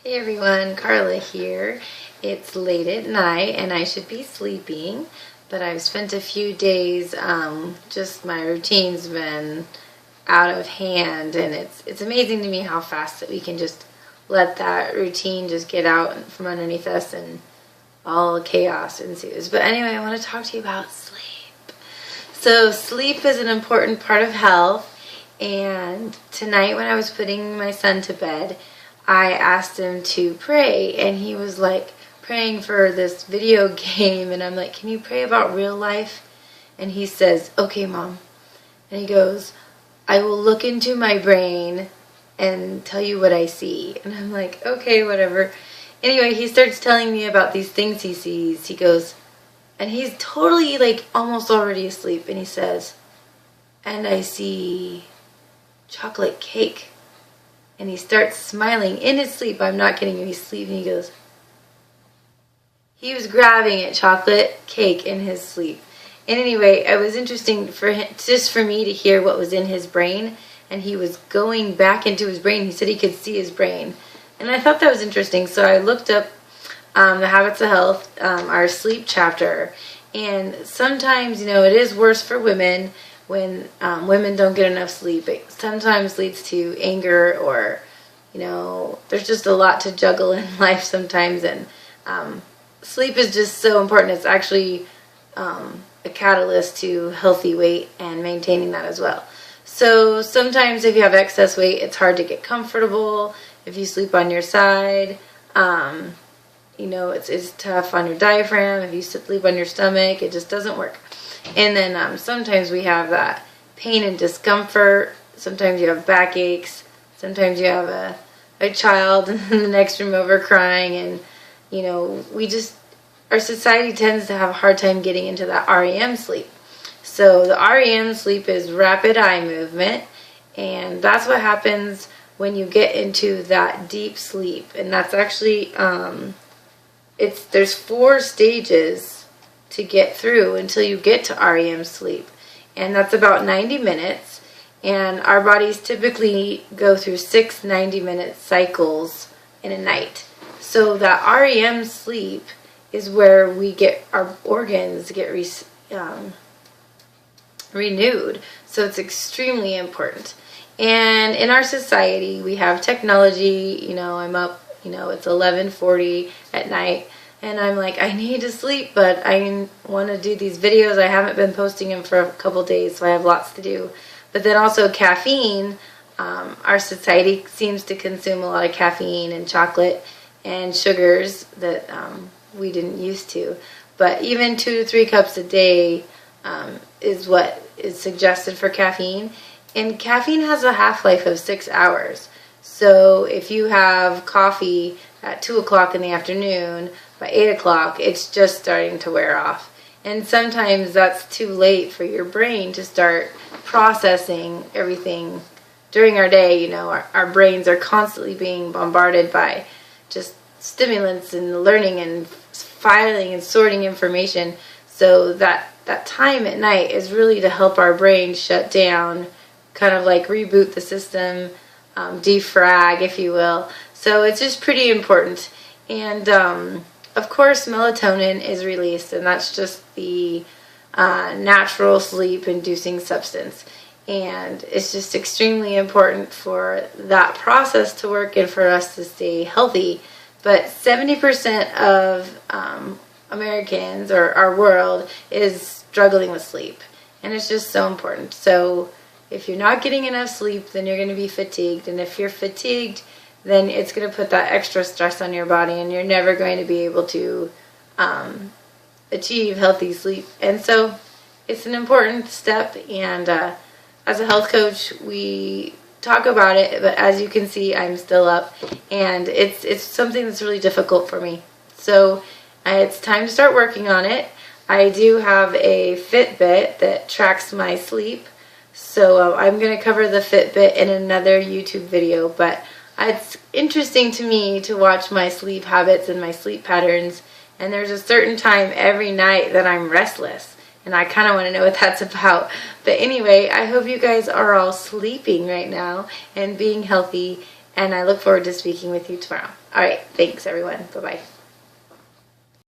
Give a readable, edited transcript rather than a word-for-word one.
Hey everyone, Carla here. It's late at night and I should be sleeping, but I've spent a few days, just my routine's been out of hand, and it's amazing to me how fast that we can just let that routine just get out from underneath us and all chaos ensues. But anyway, I want to talk to you about sleep. So sleep is an important part of health, and tonight when I was putting my son to bed, I asked him to pray, and he was like praying for this video game, and I'm like, can you pray about real life? And he says, okay, Mom. And he goes, I will look into my brain and tell you what I see. And I'm like, okay, whatever. Anyway, he starts telling me about these things he sees. He goes, and he's totally like almost already asleep, and he says, and I see chocolate cake. And he starts smiling in his sleep. I'm not kidding you. He's sleeping. He goes, he was grabbing at chocolate cake in his sleep. And anyway, it was interesting for him, just for me to hear what was in his brain. And he was going back into his brain. He said he could see his brain. And I thought that was interesting. So I looked up the Habits of Health, our sleep chapter. And sometimes, it is worse for women when women don't get enough sleep. It sometimes leads to anger, or, there's just a lot to juggle in life sometimes, and sleep is just so important. It's actually a catalyst to healthy weight and maintaining that as well. So sometimes if you have excess weight, it's hard to get comfortable. If you sleep on your side, it's tough on your diaphragm. If you sleep on your stomach, it just doesn't work. And then sometimes we have that pain and discomfort. Sometimes you have backaches. Sometimes you have a child in the next room over crying. And, our society tends to have a hard time getting into that REM sleep. So the REM sleep is rapid eye movement. And that's what happens when you get into that deep sleep. And that's actually, there's 4 stages to get through until you get to REM sleep, and that's about 90 minutes, and our bodies typically go through 6 90-minute cycles in a night. So that REM sleep is where we get our organs get renewed, so it's extremely important. And in our society we have technology. I'm up, it's 11:40 at night, and I'm like, I need to sleep, but I want to do these videos. I haven't been posting them for a couple days, so I have lots to do. But then also caffeine. Our society seems to consume a lot of caffeine and chocolate and sugars that we didn't used to. But even 2 to 3 cups a day is what is suggested for caffeine. And caffeine has a half-life of 6 hours. So if you have coffee at 2 o'clock in the afternoon, by 8 o'clock, it's just starting to wear off. And sometimes that's too late for your brain to start processing everything during our day. Our brains are constantly being bombarded by just stimulants and learning and filing and sorting information. So that time at night is really to help our brain shut down, kind of like reboot the system, defrag, if you will. So it's just pretty important. And of course, melatonin is released, and that's just the natural sleep-inducing substance. And it's just extremely important for that process to work and for us to stay healthy. But 70% of Americans, or our world, is struggling with sleep. And it's just so important. So if you're not getting enough sleep, then you're going to be fatigued. And if you're fatigued, then it's going to put that extra stress on your body, and you're never going to be able to achieve healthy sleep. And so it's an important step, and as a health coach, we talk about it, but as you can see, I'm still up, and it's something that's really difficult for me. So it's time to start working on it. I do have a Fitbit that tracks my sleep, so I'm going to cover the Fitbit in another YouTube video, but it's interesting to me to watch my sleep habits and my sleep patterns, and there's a certain time every night that I'm restless, and I kind of want to know what that's about. But anyway, I hope you guys are all sleeping right now and being healthy, and I look forward to speaking with you tomorrow. All right, thanks everyone. Bye-bye.